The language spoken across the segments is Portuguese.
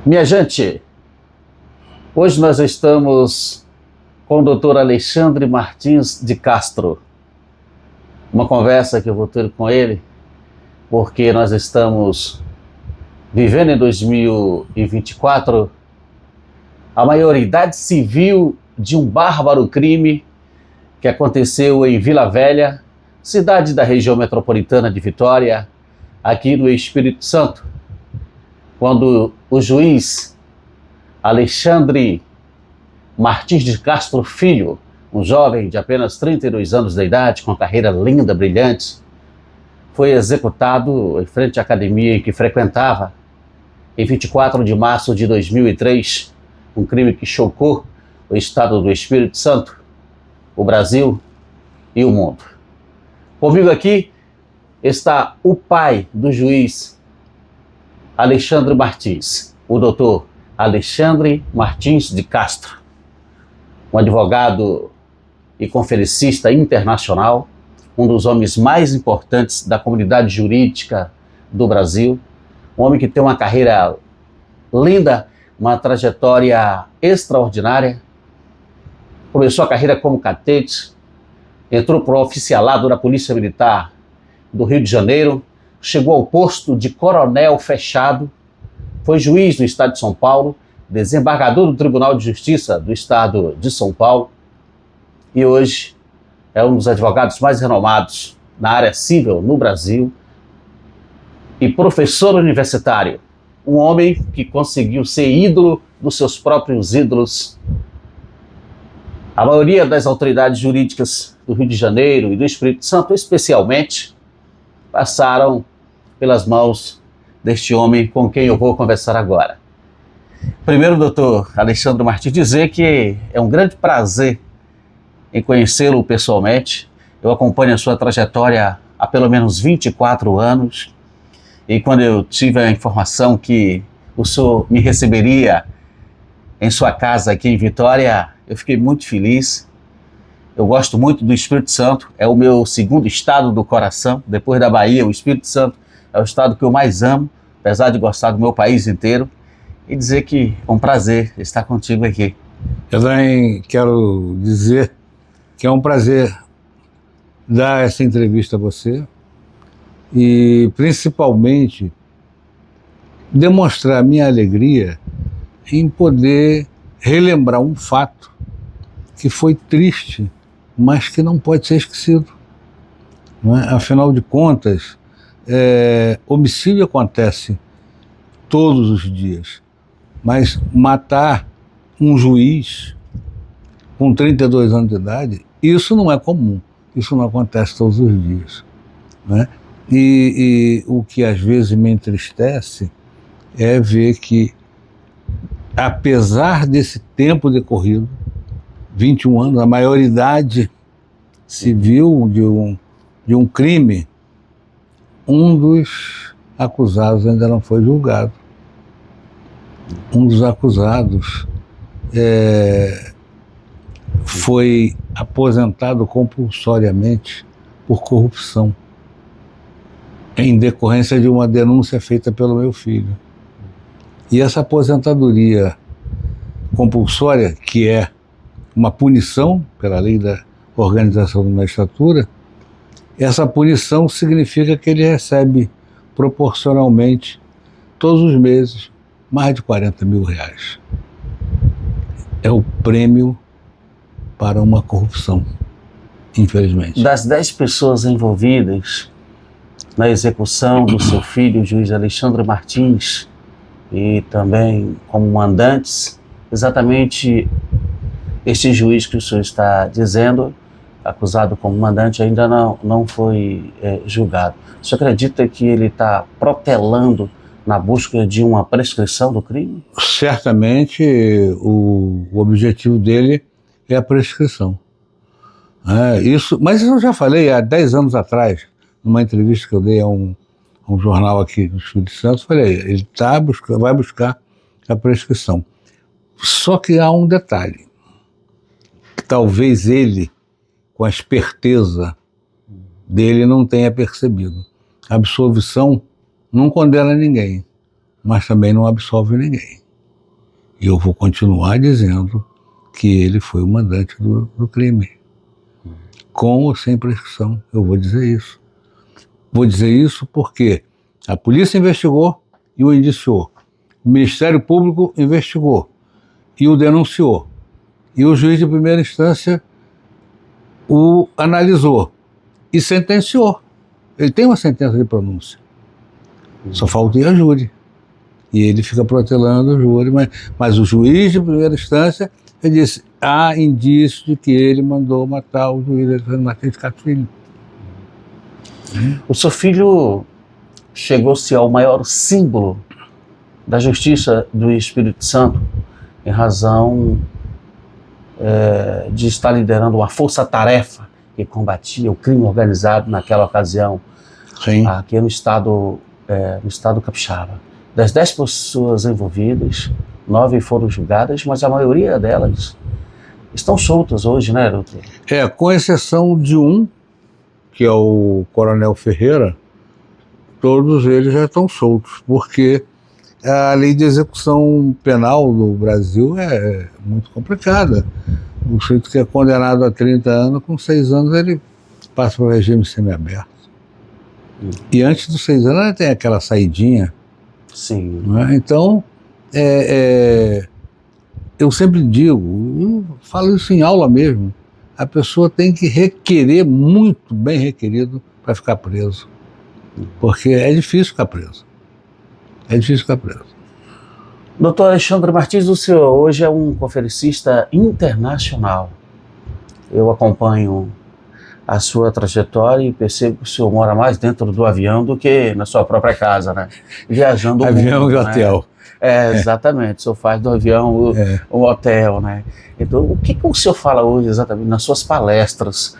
Minha gente, hoje nós estamos com o Dr. Alexandre Martins de Castro. Uma conversa que eu vou ter com ele, porque nós estamos vivendo em 2024 a maioridade civil de um bárbaro crime que aconteceu em Vila Velha, cidade da região metropolitana de Vitória, aqui no Espírito Santo, quando o juiz Alexandre Martins de Castro Filho, um jovem de apenas 32 anos de idade, com carreira linda, brilhante, foi executado em frente à academia em que frequentava, em 24 de março de 2003, um crime que chocou o estado do Espírito Santo, o Brasil e o mundo. Comigo aqui está o pai do juiz Alexandre Martins, o doutor Alexandre Martins de Castro, um advogado e conferencista internacional, um dos homens mais importantes da comunidade jurídica do Brasil, um homem que tem uma carreira linda, uma trajetória extraordinária. Começou a carreira como cadete, entrou para o oficialado da Polícia Militar do Rio de Janeiro, chegou ao posto de coronel fechado, foi juiz no estado de São Paulo, desembargador do Tribunal de Justiça do estado de São Paulo e hoje é um dos advogados mais renomados na área civil no Brasil e professor universitário, um homem que conseguiu ser ídolo dos seus próprios ídolos. A maioria das autoridades jurídicas do Rio de Janeiro e do Espírito Santo, especialmente, passaram pelas mãos deste homem com quem eu vou conversar agora. Primeiro, doutor Alexandre Martins, dizer que é um grande prazer em conhecê-lo pessoalmente. Eu acompanho a sua trajetória há pelo menos 24 anos e quando eu tive a informação que o senhor me receberia em sua casa aqui em Vitória, eu fiquei muito feliz. Eu gosto muito do Espírito Santo, é o meu segundo estado do coração, depois da Bahia. O Espírito Santo é o estado que eu mais amo, apesar de gostar do meu país inteiro, e dizer que é um prazer estar contigo aqui. Eu também quero dizer que é um prazer dar essa entrevista a você e, principalmente, demonstrar minha alegria em poder relembrar um fato que foi triste, mas que não pode ser esquecido. Não é? Afinal de contas, homicídio acontece todos os dias, mas matar um juiz com 32 anos de idade, isso não é comum, isso não acontece todos os dias. Não é? E o que às vezes me entristece é ver que, apesar desse tempo decorrido, 21 anos, a maioridade civil de um crime, um dos acusados ainda não foi julgado. Um dos acusados foi aposentado compulsoriamente por corrupção, em decorrência de uma denúncia feita pelo meu filho. E essa aposentadoria compulsória, que é uma punição pela lei da organização da magistratura, essa punição significa que ele recebe proporcionalmente, todos os meses, mais de 40 mil reais. É o prêmio para uma corrupção, infelizmente. Das 10 pessoas envolvidas na execução do seu filho, o juiz Alexandre Martins, e também como mandantes, exatamente este juiz que o senhor está dizendo, acusado como mandante, ainda não foi julgado. O senhor acredita que ele está protelando na busca de uma prescrição do crime? Certamente o objetivo dele é a prescrição. Mas isso eu já falei há 10 anos atrás, numa entrevista que eu dei a um jornal aqui do Espírito Santo, falei, ele vai buscar a prescrição. Só que há um detalhe, que talvez ele, com a esperteza dele, não tenha percebido. A absolvição não condena ninguém, mas também não absolve ninguém. E eu vou continuar dizendo que ele foi o mandante do crime. Com ou sem prescrição, eu vou dizer isso. Vou dizer isso porque a polícia investigou e o indiciou. O Ministério Público investigou e o denunciou. E o juiz de primeira instância o analisou e sentenciou. Ele tem uma sentença de pronúncia. Só falta ir a júri. E ele fica protelando o júri, mas o juiz de primeira instância, ele disse, há indício de que ele mandou matar o juiz Alexandre Martins Castilho. O seu filho chegou-se ao maior símbolo da justiça do Espírito Santo em razão de estar liderando uma força-tarefa que combatia o crime organizado naquela ocasião. Sim. Aqui no estado capixaba. Das 10 pessoas envolvidas, 9 foram julgadas, mas a maioria delas estão soltas hoje, né, doutor? Com exceção de um, que é o Coronel Ferreira, todos eles já estão soltos, porque a lei de execução penal do Brasil é muito complicada. O sujeito que é condenado a 30 anos, com 6 anos ele passa para o regime semiaberto. E antes dos 6 anos ele tem aquela saidinha. Sim. Né? Então, eu sempre digo, eu falo isso em aula mesmo, a pessoa tem que requerer, muito bem requerido, para ficar preso. Porque é difícil ficar preso. É difícil ficar preso. Doutor Alexandre Martins, o senhor hoje é um conferencista internacional. Eu acompanho a sua trajetória e percebo que o senhor mora mais dentro do avião do que na sua própria casa, né? Viajando o avião mundo, e hotel. Exatamente. O senhor faz do avião um hotel, né? Então, o que o senhor fala hoje exatamente nas suas palestras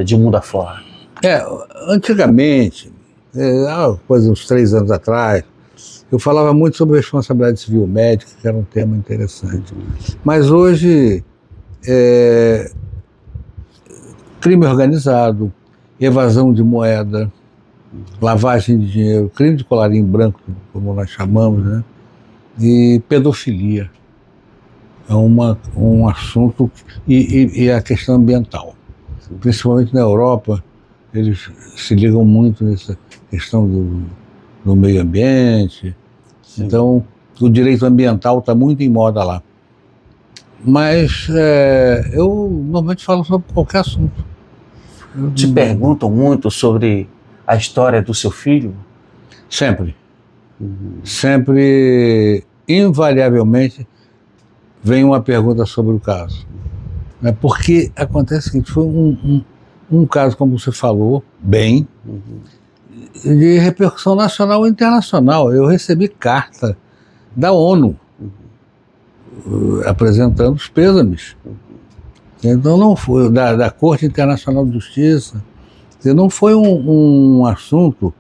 de mundo afora? Antigamente, coisa uns 3 anos atrás, eu falava muito sobre responsabilidade civil médica, que era um tema interessante. Mas hoje, crime organizado, evasão de moeda, lavagem de dinheiro, crime de colarinho branco, como nós chamamos, né? E pedofilia. É um assunto, e a questão ambiental. Principalmente na Europa, eles se ligam muito nessa questão do meio ambiente. Sim. Então, o direito ambiental está muito em moda lá. Mas eu normalmente falo sobre qualquer assunto. Te perguntam muito sobre a história do seu filho? Sempre. Sempre, invariavelmente, vem uma pergunta sobre o caso. Porque acontece o seguinte, foi um caso, como você falou, bem, de repercussão nacional e internacional. Eu recebi carta da ONU apresentando os pêsames. Então não foi, da Corte Internacional de Justiça, não foi um assunto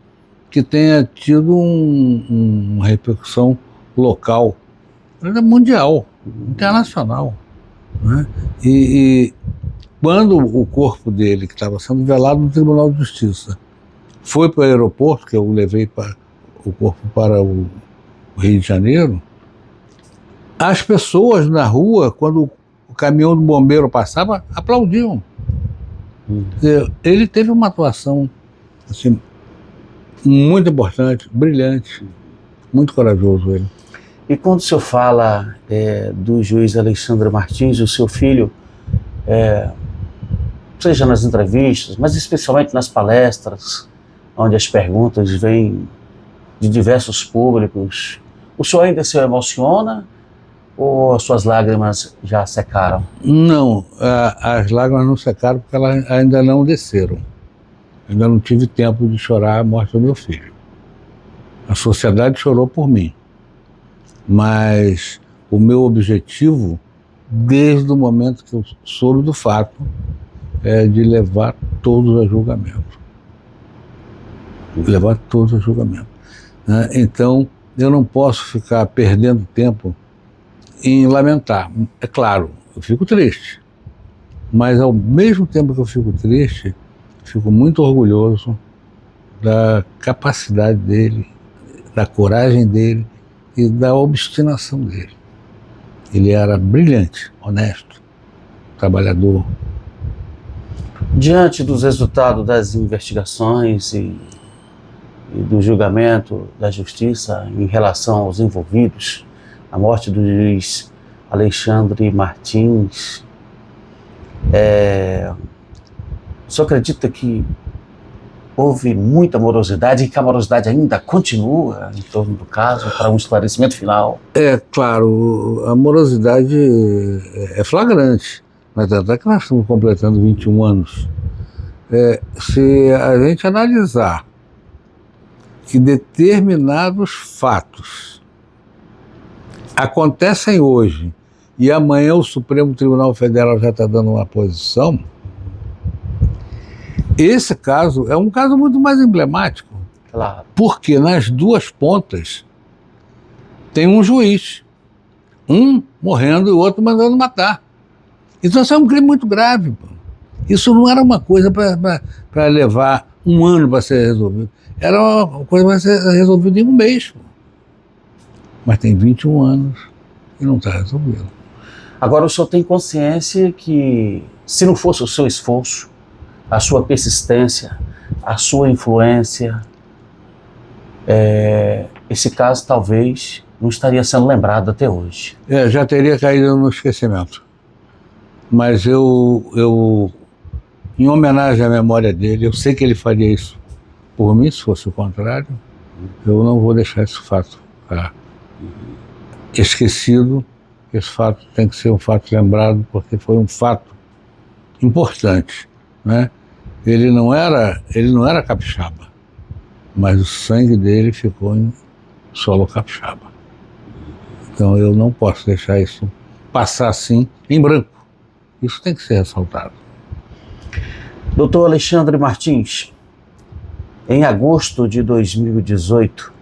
que tenha tido uma repercussão local, era mundial, internacional. Né? E quando o corpo dele, que estava sendo velado no Tribunal de Justiça, foi para o aeroporto, que eu levei o corpo para o Rio de Janeiro, as pessoas na rua, quando o caminhão do bombeiro passava, aplaudiam. Ele teve uma atuação assim, muito importante, brilhante, muito corajoso ele. E quando o senhor fala do juiz Alexandre Martins, o seu filho, seja nas entrevistas, mas especialmente nas palestras, onde as perguntas vêm de diversos públicos, o senhor ainda se emociona ou as suas lágrimas já secaram? Não, as lágrimas não secaram porque elas ainda não desceram. Ainda não tive tempo de chorar a morte do meu filho. A sociedade chorou por mim. Mas o meu objetivo, desde o momento que eu soube do fato, é de levar todos a julgamento. Levar todos a julgamento. Né? Então, eu não posso ficar perdendo tempo em lamentar. É claro, eu fico triste. Mas ao mesmo tempo que eu fico triste, fico muito orgulhoso da capacidade dele, da coragem dele e da obstinação dele. Ele era brilhante, honesto, trabalhador. Diante dos resultados das investigações e do julgamento da justiça em relação aos envolvidos, a morte do juiz Alexandre Martins, o senhor acredita que houve muita morosidade e que a morosidade ainda continua em torno do caso para um esclarecimento final? Claro, a morosidade é flagrante, mas até que nós estamos completando 21 anos. Se a gente analisar que determinados fatos acontecem hoje e amanhã o Supremo Tribunal Federal já está dando uma posição, esse caso é um caso muito mais emblemático. Claro. Porque nas duas pontas tem um juiz, um morrendo e o outro mandando matar. Então isso é um crime muito grave. Pô. Isso não era uma coisa para levar um ano para ser resolvido. Era uma coisa para ser resolvida em um mês. Pô. Mas tem 21 anos e não está resolvido. Agora o senhor tem consciência que se não fosse o seu esforço, a sua persistência, a sua influência, esse caso talvez não estaria sendo lembrado até hoje. Já teria caído no esquecimento. Mas eu, em homenagem à memória dele, eu sei que ele faria isso por mim, se fosse o contrário, eu não vou deixar esse fato esquecido. Esse fato tem que ser um fato lembrado, porque foi um fato importante, né? Ele não era capixaba, mas o sangue dele ficou em solo capixaba. Então eu não posso deixar isso passar assim em branco. Isso tem que ser ressaltado. Doutor Alexandre Martins, em agosto de 2018,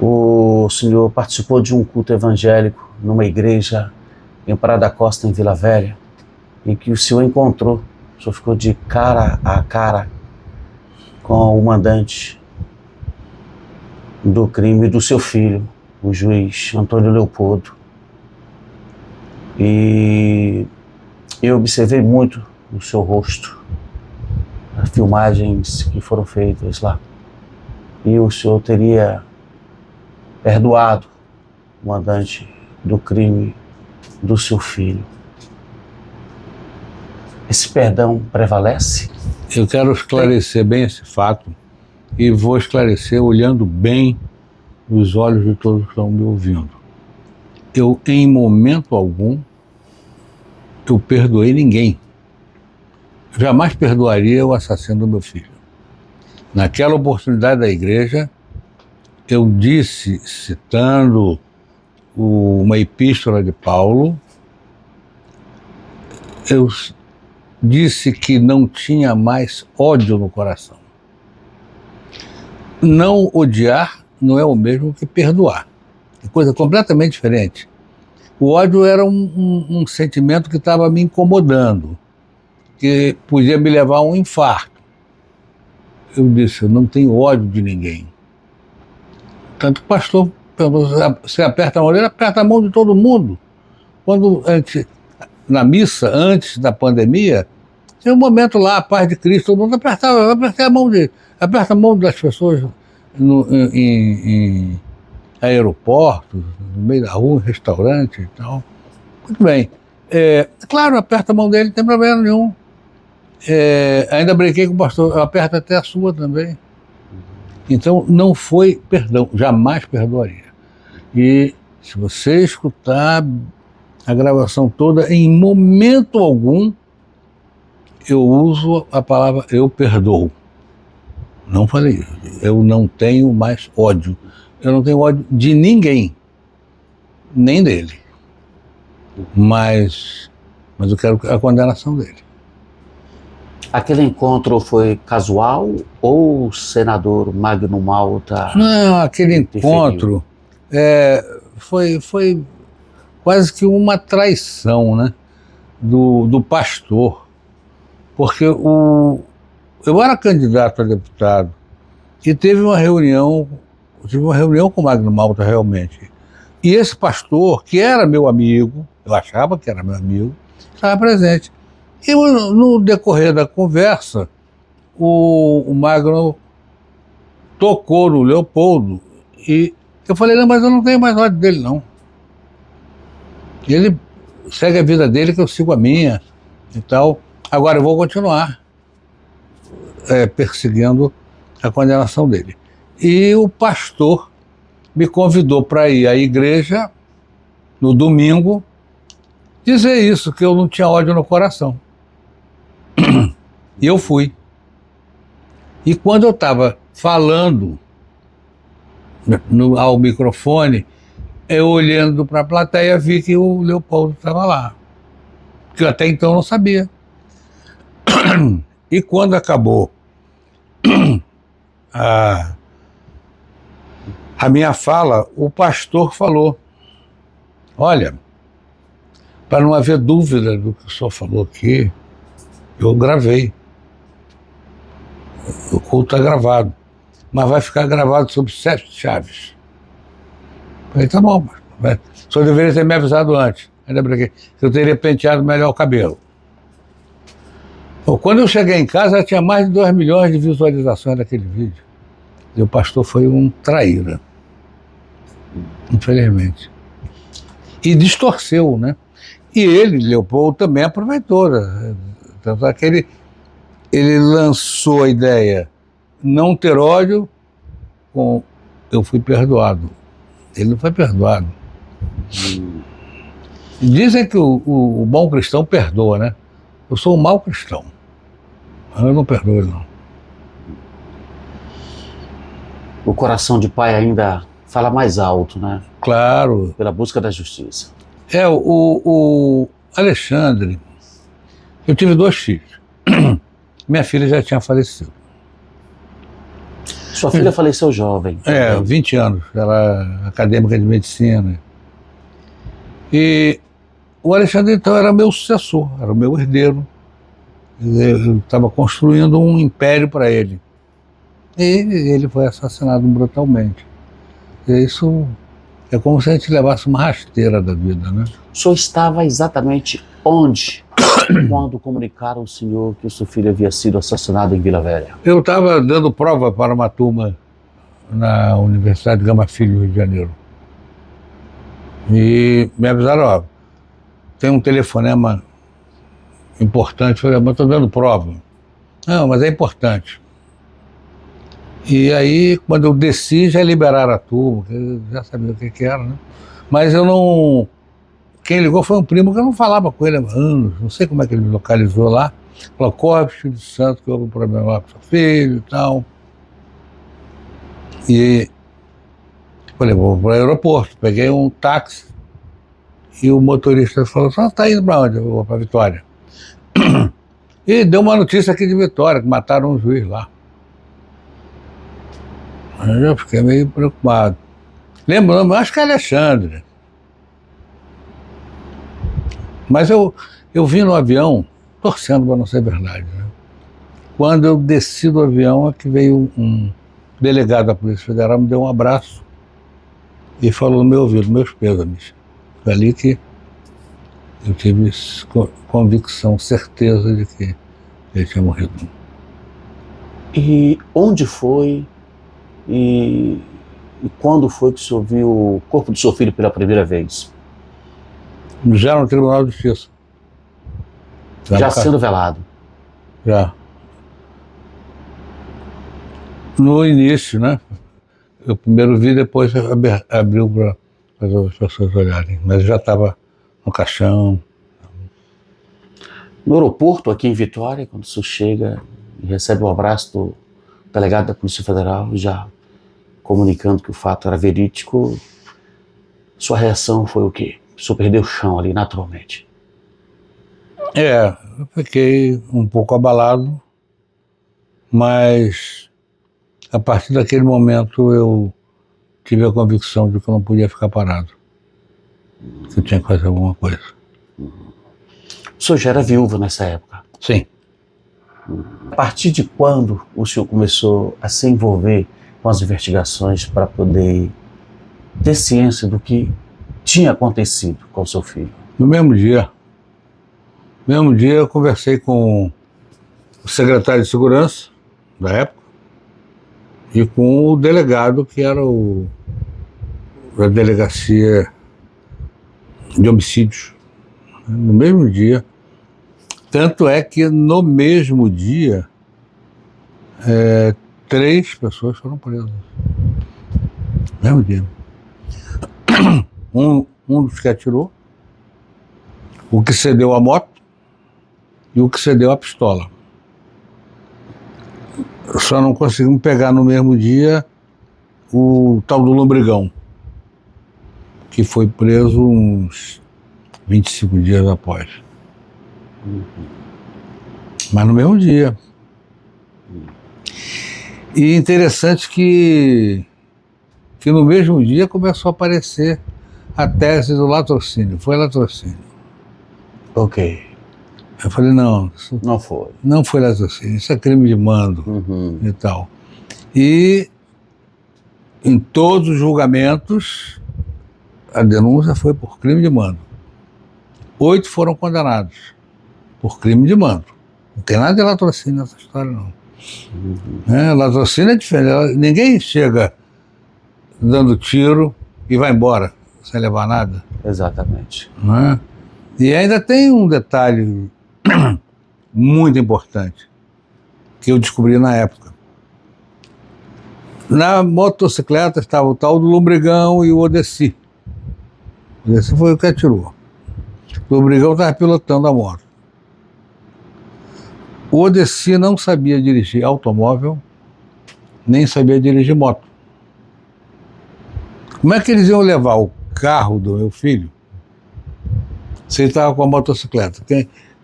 o senhor participou de um culto evangélico numa igreja em Praia da Costa, em Vila Velha, em que o senhor encontrou, o senhor ficou de cara a cara com o mandante do crime do seu filho, o juiz Antônio Leopoldo. E eu observei muito no seu rosto as filmagens que foram feitas lá. E o senhor teria perdoado o mandante do crime do seu filho. Esse perdão prevalece? Eu quero esclarecer bem esse fato e vou esclarecer olhando bem nos olhos de todos que estão me ouvindo. Eu, em momento algum, eu perdoei ninguém. Jamais perdoaria o assassino do meu filho. Naquela oportunidade da igreja, eu disse, citando uma epístola de Paulo, eu disse que não tinha mais ódio no coração. Não odiar não é o mesmo que perdoar. É coisa completamente diferente. O ódio era um sentimento que estava me incomodando, que podia me levar a um infarto. Eu disse, eu não tenho ódio de ninguém. Tanto que o pastor perguntou, você aperta a mão dele? Aperta a mão de todo mundo. Quando na missa, antes da pandemia, tinha um momento lá, a paz de Cristo, todo mundo apertava, aperta a mão das pessoas em aeroportos, no meio da rua, em restaurante e tal. Muito bem. Claro, aperta a mão dele, não tem problema nenhum. Ainda brinquei com o pastor, eu aperto até a sua também. Então, não foi perdão, jamais perdoaria. E se você escutar a gravação toda, em momento algum, eu uso a palavra eu perdoo. Não falei isso. Eu não tenho mais ódio. Eu não tenho ódio de ninguém, nem dele. Mas eu quero a condenação dele. Aquele encontro foi casual ou o senador Magno Malta? Não, aquele encontro foi quase que uma traição, né, do pastor, porque eu era candidato a deputado e tive uma reunião com o Magno Malta realmente, E esse pastor, que era meu amigo, eu achava que era meu amigo, estava presente. E no decorrer da conversa, o Magno tocou no Leopoldo e eu falei, não, mas eu não tenho mais ódio dele, não. Ele segue a vida dele, que eu sigo a minha e tal. Agora eu vou continuar perseguindo a condenação dele. E o pastor me convidou para ir à igreja no domingo dizer isso, que eu não tinha ódio no coração. E eu fui. E quando eu estava falando ao microfone, eu olhando para a plateia vi que o Leopoldo estava lá, que eu até então não sabia. E quando acabou a minha fala, o pastor falou, olha, para não haver dúvida do que o senhor falou aqui, eu gravei. O culto está gravado, mas vai ficar gravado sob 7 chaves. Eu falei, tá bom, mas o senhor deveria ter me avisado antes. Ainda brinquei, eu teria penteado melhor o cabelo. Bom, quando eu cheguei em casa, tinha mais de 2 milhões de visualizações daquele vídeo. E o pastor foi um traíra, infelizmente. E distorceu, né? E ele, Leopoldo, também aproveitou. Né? Tanto é que ele lançou a ideia, não ter ódio, com eu fui perdoado. Ele não foi perdoado. Dizem que o bom cristão perdoa, né? Eu sou um mau cristão. Eu não perdoo ele, não. O coração de pai ainda fala mais alto, né? Claro. Pela busca da justiça. O Alexandre, eu tive 2 filhos. Minha filha já tinha falecido. Sua filha faleceu jovem. 20 anos. Ela é acadêmica de medicina. E o Alexandre, então, era meu sucessor, era o meu herdeiro. Eu estava construindo um império para ele. E ele foi assassinado brutalmente. E isso é como se a gente levasse uma rasteira da vida, né? O senhor estava exatamente onde quando comunicaram ao senhor que o seu filho havia sido assassinado em Vila Velha? Eu estava dando prova para uma turma na Universidade Gama Filho, Rio de Janeiro. E me avisaram, ó, tem um telefonema importante. Eu falei, mas estou dando prova. Não, mas é importante. E aí, quando eu desci, já liberaram a turma, eu já sabia o que era, né? Mas eu não... Quem ligou foi um primo que eu não falava com ele há anos, não sei como é que ele me localizou lá. Falou, corre, Espírito Santo, que houve um problema lá com seu filho e tal. E falei, vou para o aeroporto. Peguei um táxi e o motorista falou, você está indo para onde? Eu vou para Vitória. E deu uma notícia aqui de Vitória, que mataram um juiz lá. Aí eu fiquei meio preocupado. Lembrando, acho que é Alexandre. Mas eu vim no avião, torcendo para não ser verdade. Né? Quando eu desci do avião, é que veio um delegado da Polícia Federal, me deu um abraço e falou no meu ouvido, meus pêsames. Foi ali que eu tive convicção, certeza de que ele tinha morrido. E onde foi e quando foi que o senhor viu o corpo do seu filho pela primeira vez? Já no Tribunal de Justiça. Já sendo velado? Já. No início, né? Eu primeiro vi, depois abriu para as pessoas olharem. Mas já estava no caixão. No aeroporto, aqui em Vitória, quando o senhor chega e recebe o abraço do delegado da Polícia Federal, já comunicando que o fato era verídico, sua reação foi o quê? O senhor perdeu o chão ali, naturalmente? Eu fiquei um pouco abalado, mas a partir daquele momento eu tive a convicção de que eu não podia ficar parado, que eu tinha que fazer alguma coisa. O senhor já era viúvo nessa época? Sim. A partir de quando o senhor começou a se envolver com as investigações para poder ter ciência do que tinha acontecido com o seu filho? No mesmo dia. No mesmo dia eu conversei com o secretário de segurança da época e com o delegado, que era da delegacia de homicídios. No mesmo dia. Tanto é que no mesmo dia 3 pessoas foram presas. No mesmo dia. Um dos que atirou, o que cedeu a moto e o que cedeu a pistola. Só não conseguimos pegar no mesmo dia o tal do Lombrigão, que foi preso uns 25 dias após. Mas no mesmo dia. E interessante que no mesmo dia começou a aparecer a tese do latrocínio. Foi latrocínio. Ok. Eu falei, não, isso Não foi. não foi latrocínio, isso é crime de mando e tal. E em todos os julgamentos, a denúncia foi por crime de mando. 8 foram condenados por crime de mando. Não tem nada de latrocínio nessa história, não. Latrocínio é diferente. Ninguém chega dando tiro e vai embora sem levar nada. Exatamente. Né? E ainda tem um detalhe muito importante que eu descobri na época. Na motocicleta estava o tal do Lombrigão e o Odessi. O Odessi foi o que atirou. O Lombrigão estava pilotando a moto. O Odessi não sabia dirigir automóvel, nem sabia dirigir moto. Como é que eles iam levar o carro do meu filho se ele estava com a motocicleta?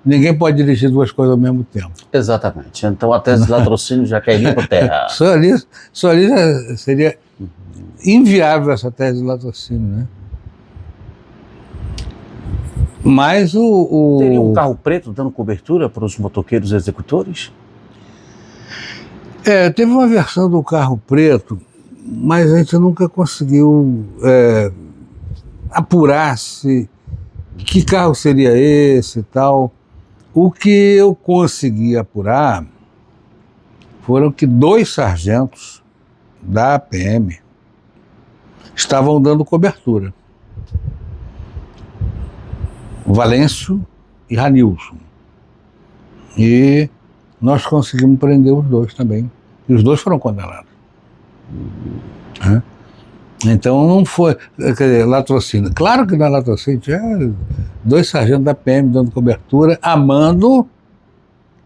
Ninguém pode dirigir 2 coisas ao mesmo tempo. Exatamente. Então a tese de latrocínio já cairia por terra. Só ali já seria inviável essa tese de latrocínio, né? Mas Teria um carro preto dando cobertura para os motoqueiros executores? Teve uma versão do carro preto, mas a gente nunca conseguiu apurar que carro seria esse e tal. O que eu consegui apurar foram que 2 sargentos da PM estavam dando cobertura. Valêncio e Ranilson. E nós conseguimos prender os 2 também. E os 2 foram condenados. Então não foi, quer dizer, latrocínio. Claro que na latrocínio tinha 2 sargentos da PM dando cobertura a mando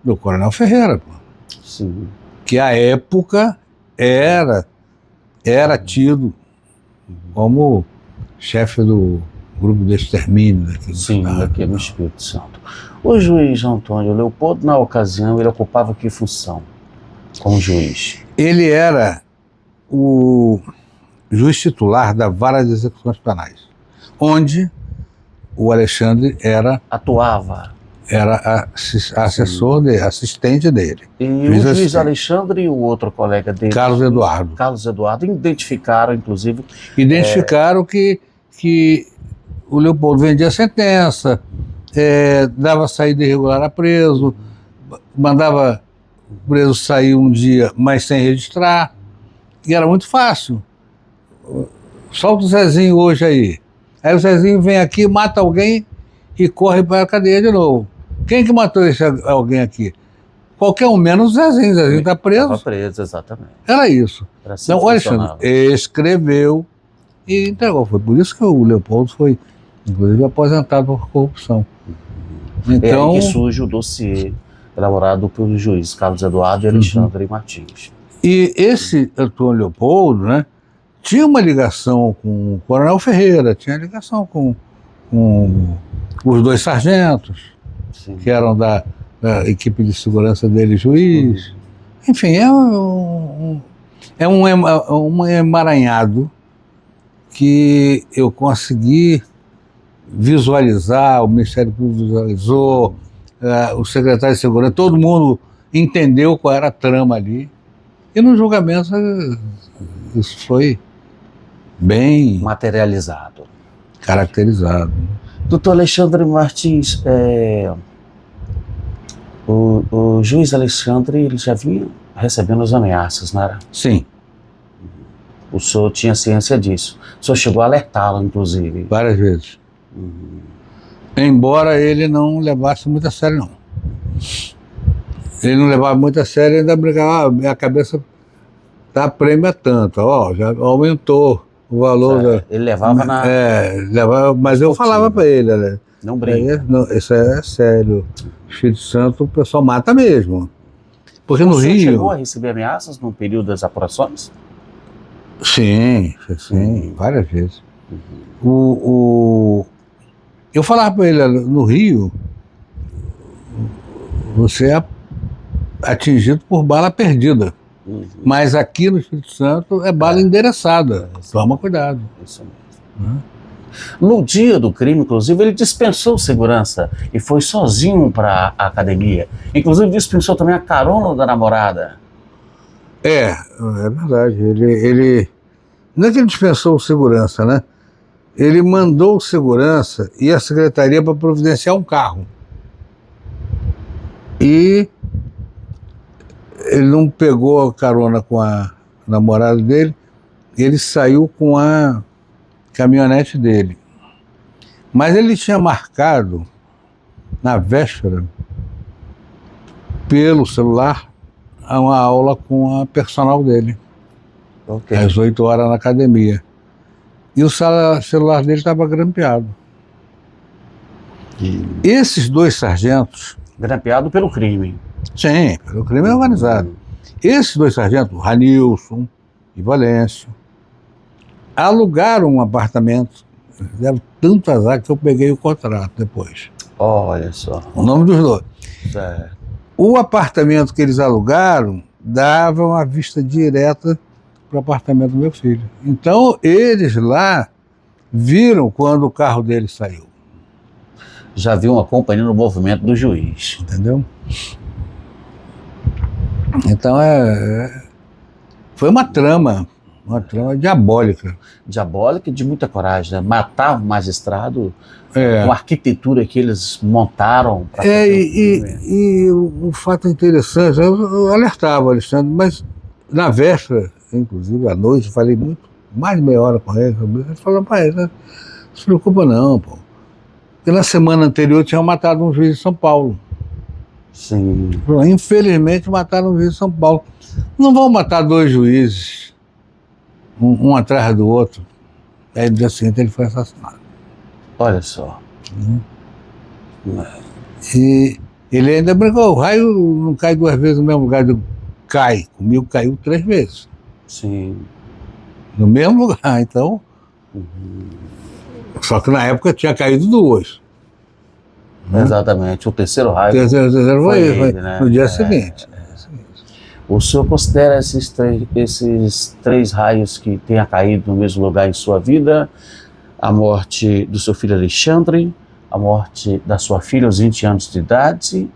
do Coronel Ferreira, pô. Sim. Que à época era tido como chefe do grupo de extermínio daqui do Sim, estado, aqui no Espírito Santo. O juiz Antônio Leopoldo, na ocasião, ele ocupava que função como juiz? Ele era o juiz titular da Vara de Execuções Penais, onde o Alexandre Atuava. era assessor dele, assistente dele. E o juiz Alexandre e o outro colega dele, Carlos Eduardo. Carlos Eduardo, identificaram, inclusive... Identificaram que o Leopoldo vendia sentença, dava saída irregular a preso, mandava o preso sair um dia, mas sem registrar, e era muito fácil. Solta o Zezinho hoje aí. Aí o Zezinho vem aqui, mata alguém e corre para a cadeia de novo. Quem que matou esse alguém aqui? Qualquer um, menos o Zezinho. O Zezinho está preso. Estava preso, exatamente. Era isso. Era assim então, o Alexandre escreveu e entregou. Foi por isso que o Leopoldo foi, inclusive, aposentado por corrupção. Então, é aí que surge o dossiê elaborado pelo juiz Carlos Eduardo e Alexandre Martins. E esse Antônio Leopoldo, né, tinha uma ligação com o Coronel Ferreira, tinha ligação com os 2 sargentos, sim, que eram da equipe de segurança dele, juiz. Enfim, é um emaranhado que eu consegui visualizar, o Ministério Público visualizou, o secretário de segurança, todo mundo entendeu qual era a trama ali. E no julgamento isso foi bem materializado. caracterizado. Doutor Alexandre Martins, o juiz Alexandre, ele já vinha recebendo as ameaças, não era? Sim, O senhor tinha ciência disso. O senhor chegou a alertá-lo, inclusive. várias vezes. Embora ele não levasse muito a sério, não. Ele não levava muito a sério e ainda brincava, minha cabeça tá prêmio tanto, ó, já aumentou o valor da... Ele levava na... levava, mas eu falava para ele, né? Não brinca. Isso é sério. Espírito Santo o pessoal mata mesmo. Porque no O senhor Rio... chegou a receber ameaças no período das apurações? Sim, várias vezes. Eu falava para ele, no Rio, você é atingido por bala perdida. Mas aqui no Espírito Santo é bala endereçada. Toma cuidado. Isso mesmo. No dia do crime, inclusive, ele dispensou segurança e foi sozinho para a academia. Inclusive, dispensou também a carona da namorada. É verdade. Ele não é que ele dispensou o segurança, né? Ele mandou o segurança e a secretaria para providenciar um carro. E ele não pegou a carona com a namorada dele, ele saiu com a caminhonete dele. Mas ele tinha marcado, na véspera, pelo celular, uma aula com a personal dele, às 8 horas na academia. E o celular dele estava grampeado. Esses dois sargentos... Grampeado pelo crime. Sim, pelo crime organizado. Esses dois sargentos, Ranilson e Valêncio, alugaram um apartamento. Deram tanto azar que eu peguei o contrato depois. Olha só. O nome dos dois. Certo. O apartamento que eles alugaram dava uma vista direta para o apartamento do meu filho. Então, eles lá viram quando o carro dele saiu. Já viu acompanhando o movimento do juiz. Entendeu? Então, foi uma trama diabólica. Diabólica e de muita coragem, né? Matar um magistrado com a arquitetura que eles montaram. E o fato interessante, eu alertava o Alexandre, mas na véspera, inclusive à noite, eu falei mais de meia hora com ele. Ele falou, pai, não se preocupa não, pô. Porque na semana anterior tinham matado um juiz de São Paulo. Sim. Infelizmente mataram um juiz de São Paulo. Não vão matar dois juízes, um atrás do outro. Aí no dia seguinte ele foi assassinado. Olha só. E ele ainda brincou, o raio não cai duas vezes no mesmo lugar. Cai, comigo caiu 3 vezes. Sim. No mesmo lugar, então. Só que na época tinha caído 2. Exatamente, o terceiro raio. O terceiro foi ele, né? No dia seguinte. O senhor considera esses três raios que tenha caído no mesmo lugar em sua vida, a morte do seu filho Alexandre, a morte da sua filha aos 20 anos de idade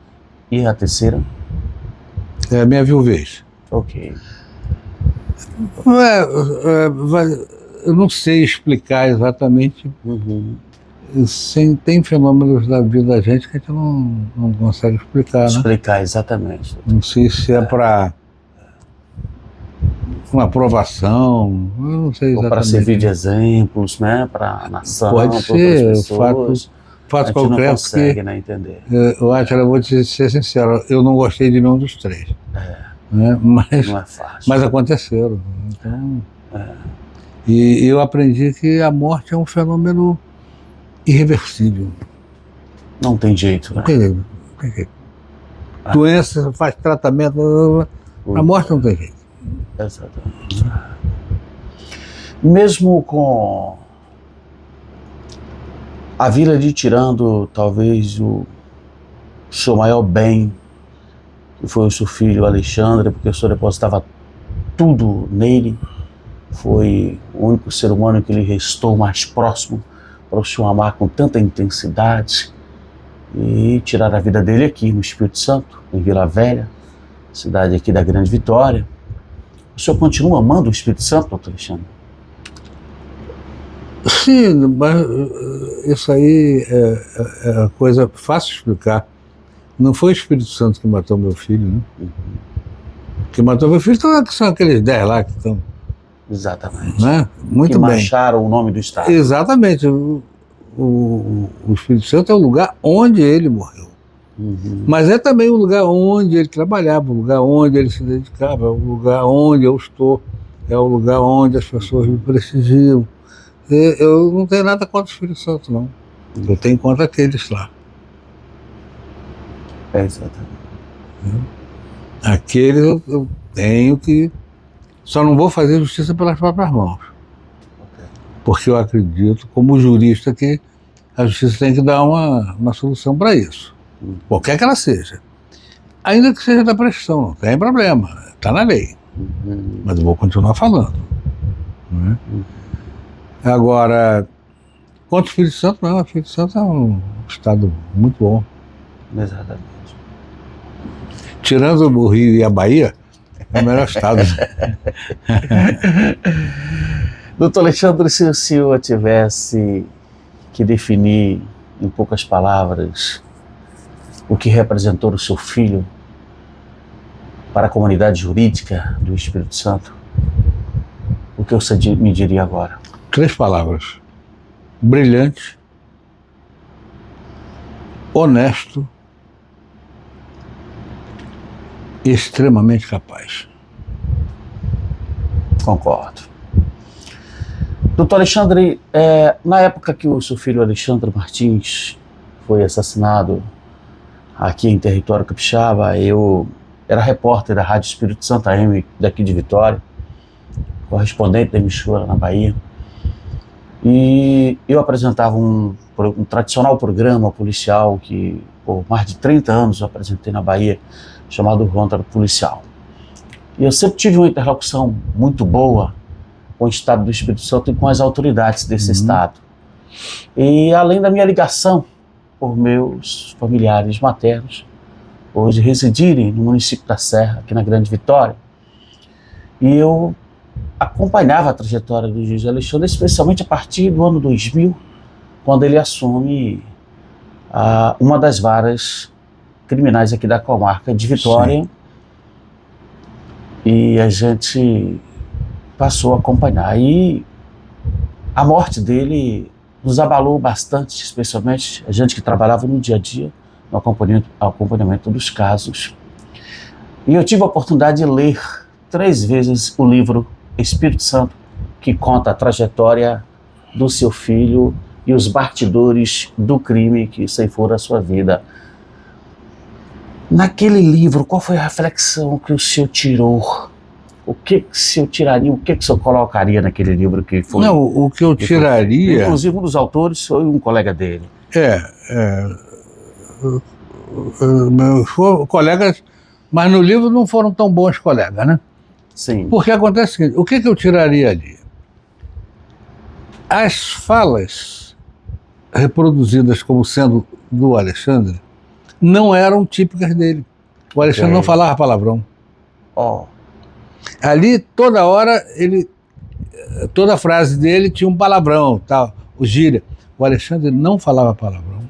e a terceira? É a minha viuvez. Ok. Eu não sei explicar exatamente. Tem fenômenos da vida da gente que a gente não consegue explicar, né? Explicar, exatamente. Não sei se é para uma aprovação, eu não sei exatamente. Ou para servir de exemplos, né? Para a nação, pode ser, o fato a gente concreto não consegue, que, né, entender. Eu acho, eu vou ser sincero, eu não gostei de nenhum dos 3. Né? Mas, não é fácil. Mas aconteceram. Então, e eu aprendi que a morte é um fenômeno irreversível. Não tem jeito, né? Não tem jeito. Doença, faz tratamento, a morte não tem jeito. Exatamente. Mesmo com a vida lhe tirando talvez o seu maior bem, que foi o seu filho Alexandre, porque o senhor depositava tudo nele, foi o único ser humano que lhe restou mais próximo para o senhor amar com tanta intensidade, e tirar a vida dele aqui no Espírito Santo, em Vila Velha, cidade aqui da Grande Vitória. O senhor continua amando o Espírito Santo, doutor Alexandre? Sim, mas isso aí é coisa fácil de explicar. Não foi o Espírito Santo que matou meu filho, né? Que matou meu filho são aqueles 10 lá que estão, Exatamente. né? Muito Que bem. mancharam o nome do Estado. Exatamente. O Espírito Santo é o lugar onde ele morreu. Mas é também o lugar onde ele trabalhava, o lugar onde ele se dedicava, o lugar onde eu estou, é o lugar onde as pessoas me prestigiam. Eu não tenho nada contra o Espírito Santo, não. Eu tenho contra aqueles lá. Exatamente. Aqueles eu tenho que... Só não vou fazer justiça pelas próprias mãos. Porque eu acredito, como jurista, que a justiça tem que dar uma solução para isso. Qualquer que ela seja. Ainda que seja da prescrição, não tem problema. Está na lei. Mas eu vou continuar falando. Né? Agora, quanto ao Espírito Santo, não. O Espírito Santo é um estado muito bom. Exatamente. Tirando o Rio e a Bahia, é o melhor estado. Doutor Alexandre, se o senhor tivesse que definir em poucas palavras o que representou o seu filho para a comunidade jurídica do Espírito Santo, o que você me diria agora? 3 palavras: brilhante, honesto e extremamente capaz. Concordo. Doutor Alexandre, na época que o seu filho Alexandre Martins foi assassinado aqui em território capixaba, eu era repórter da Rádio Espírito Santo AM daqui de Vitória, correspondente da emissora na Bahia, e eu apresentava um tradicional programa policial que por mais de 30 anos eu apresentei na Bahia, chamado Ronda Policial. E eu sempre tive uma interlocução muito boa com o Estado do Espírito Santo e com as autoridades desse Estado. E além da minha ligação por meus familiares maternos, hoje residirem no município da Serra, aqui na Grande Vitória, e eu acompanhava a trajetória do juiz Alexandre, especialmente a partir do ano 2000, quando ele assume uma das varas criminais aqui da comarca de Vitória. Sim. E a gente passou a acompanhar. E a morte dele nos abalou bastante, especialmente a gente que trabalhava no dia a dia, no acompanhamento dos casos. E eu tive a oportunidade de ler 3 vezes o livro Espírito Santo, que conta a trajetória do seu filho e os bastidores do crime que ceifou a sua vida. Naquele livro, qual foi a reflexão que o senhor tirou? O que o senhor tiraria, o que o senhor colocaria naquele livro que foi? Não, o que eu tiraria... Inclusive, um dos autores foi um colega dele. Meus colegas, mas no livro não foram tão bons colegas, né? Sim. Porque acontece o seguinte, o que eu tiraria ali? As falas reproduzidas como sendo do Alexandre não eram típicas dele. O Alexandre não falava palavrão. Ali, toda hora, toda frase dele tinha um palavrão, tal, o gíria. O Alexandre não falava palavrão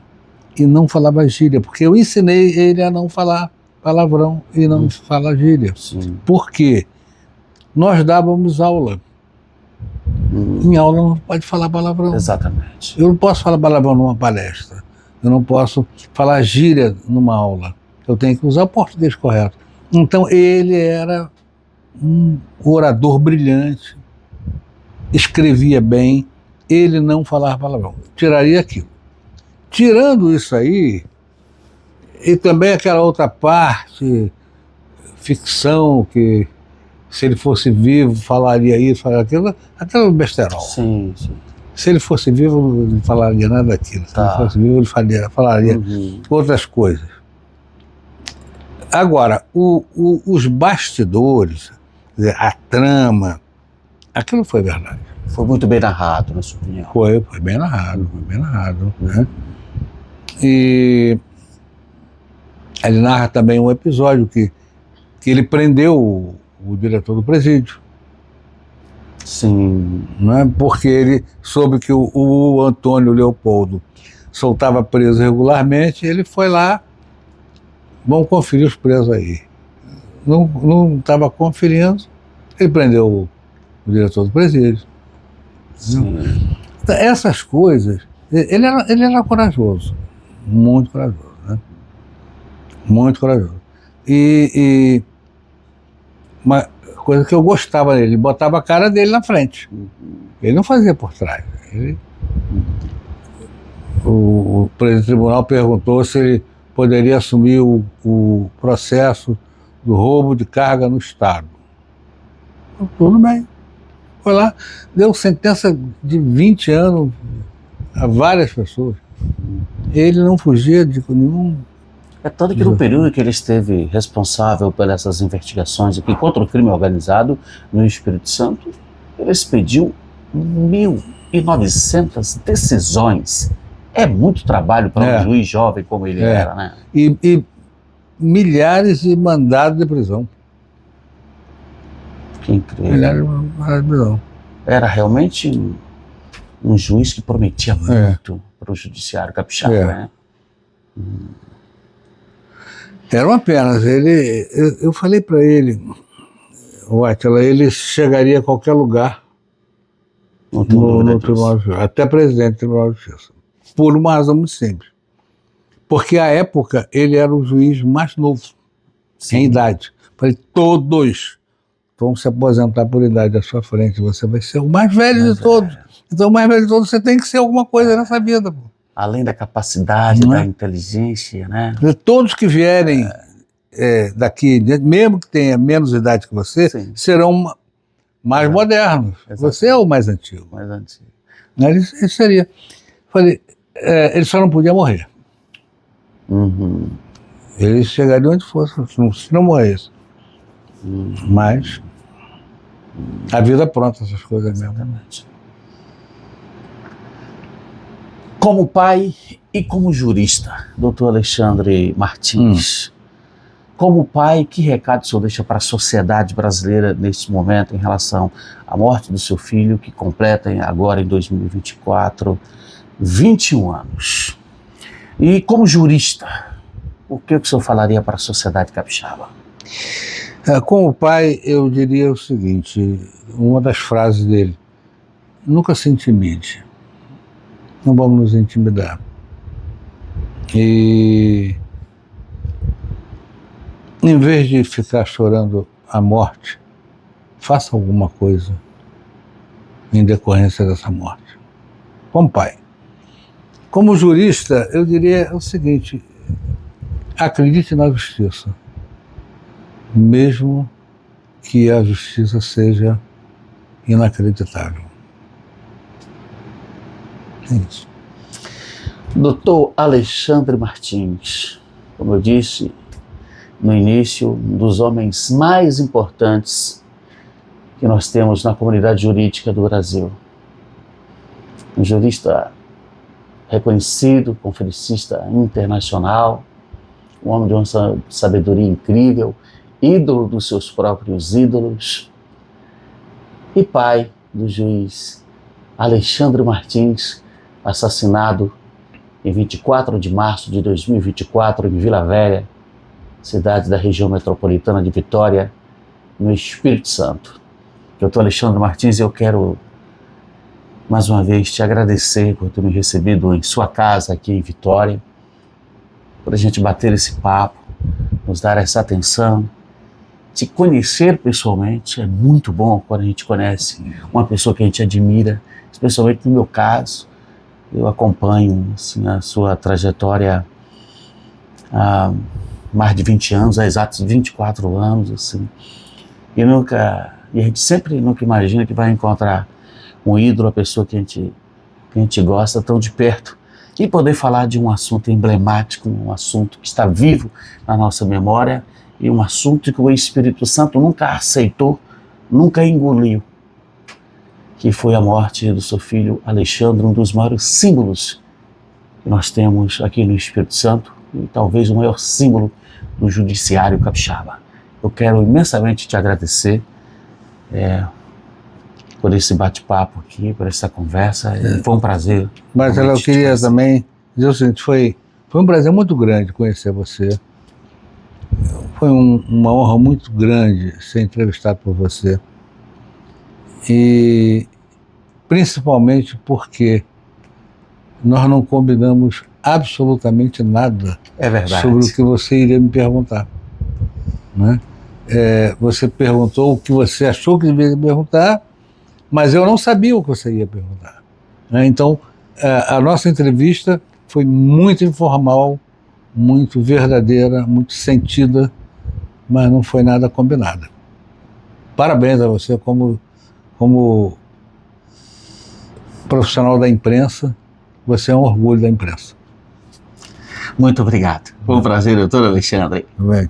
e não falava gíria, porque eu ensinei ele a não falar palavrão e não falar gíria. Sim. Por quê? Nós dávamos aula. Em aula não pode falar palavrão. Exatamente. Eu não posso falar palavrão numa palestra. Eu não posso falar gíria numa aula. Eu tenho que usar o português correto. Então ele era um orador brilhante, escrevia bem, ele não falava palavrão. Tiraria aquilo. Tirando isso aí, e também aquela outra parte, ficção, que se ele fosse vivo falaria isso, falaria aquilo, aquele besterol. Sim, sim. Se ele fosse vivo, não falaria nada daquilo. Se ele fosse vivo, ele falaria outras coisas. Agora, os bastidores, a trama, aquilo foi verdade. Foi muito bem narrado, na sua opinião. Foi bem narrado, né? E ele narra também um episódio que ele prendeu o diretor do presídio. Sim. Não é? Porque ele soube que o Antônio Leopoldo soltava preso regularmente, ele foi lá, vamos conferir os presos aí. Não estava conferindo, ele prendeu o diretor do presídio. Sim. Então, essas coisas, ele era corajoso, muito corajoso, né? Muito corajoso. E uma coisa que eu gostava dele, ele botava a cara dele na frente. Ele não fazia por trás. O presidente do tribunal perguntou se ele poderia assumir o processo do roubo de carga no Estado. Tudo bem. Foi lá, deu sentença de 20 anos a várias pessoas. Ele não fugia de nenhum. É tanto que no período que ele esteve responsável por essas investigações aqui contra o crime organizado no Espírito Santo, ele expediu 1.900 decisões. É muito trabalho para um juiz jovem como ele era, né? E milhares de mandados de prisão. Que incrível. Milhares de mandados de prisão. Era realmente um juiz que prometia muito para o judiciário capixaba, né? Era uma pena. Eu falei para ele, o Átila, ele chegaria a qualquer lugar no Tribunal de Justiça, até presidente do Tribunal de Justiça, por uma razão muito simples. Porque, à época, ele era o juiz mais novo, em idade. Falei, todos vão se aposentar por idade à sua frente, você vai ser o mais velho de todos. Então, o mais velho de todos, você tem que ser alguma coisa nessa vida, pô. Além da capacidade, da inteligência, né? Todos que vierem daqui, mesmo que tenha menos idade que você, serão mais modernos. Exatamente. Você é o mais antigo. Mais antigo. Ele seria. Falei, ele só não podia morrer. Ele chegaria onde fosse, se não morresse. Mas a vida pronta, essas coisas mesmo. Exatamente. Como pai e como jurista, doutor Alexandre Martins, como pai, que recado o senhor deixa para a sociedade brasileira neste momento em relação à morte do seu filho, que completa agora em 2024, 21 anos? E como jurista, o que o senhor falaria para a sociedade capixaba? Como pai, eu diria o seguinte, uma das frases dele: nunca se intimide. Não vamos nos intimidar. E, em vez de ficar chorando a morte, faça alguma coisa em decorrência dessa morte. Como pai. Como jurista, eu diria o seguinte: acredite na justiça, mesmo que a justiça seja inacreditável. É isso. Doutor Alexandre Martins, como eu disse no início, um dos homens mais importantes que nós temos na comunidade jurídica do Brasil. Um jurista reconhecido, conferencista internacional, um homem de uma sabedoria incrível, ídolo dos seus próprios ídolos e pai do juiz Alexandre Martins, assassinado em 24 de março de 2024 em Vila Velha, cidade da região metropolitana de Vitória, no Espírito Santo. Doutor Alexandre Martins, eu quero mais uma vez te agradecer por ter me recebido em sua casa aqui em Vitória, por a gente bater esse papo, nos dar essa atenção, te conhecer pessoalmente. É muito bom quando a gente conhece uma pessoa que a gente admira, especialmente no meu caso. Eu acompanho assim, a sua trajetória há mais de 20 anos, há exatos 24 anos, assim, e a gente sempre nunca imagina que vai encontrar um ídolo, a pessoa que a gente gosta tão de perto, e poder falar de um assunto emblemático, um assunto que está vivo na nossa memória, e um assunto que o Espírito Santo nunca aceitou, nunca engoliu, que foi a morte do seu filho Alexandre, um dos maiores símbolos que nós temos aqui no Espírito Santo, e talvez o maior símbolo do judiciário capixaba. Eu quero imensamente te agradecer por esse bate-papo aqui, por essa conversa. Foi um prazer. Marcelo, eu queria também dizer o seguinte, foi um prazer muito grande conhecer você. Foi uma honra muito grande ser entrevistado por você. E principalmente porque nós não combinamos absolutamente nada sobre o que você iria me perguntar, né? Você perguntou o que você achou que deveria perguntar, mas eu não sabia o que você ia perguntar, né? Então, a nossa entrevista foi muito informal, muito verdadeira, muito sentida, mas não foi nada combinado. Parabéns a você como profissional da imprensa, você é um orgulho da imprensa. Muito obrigado. Foi um prazer, doutor Alexandre. Bem.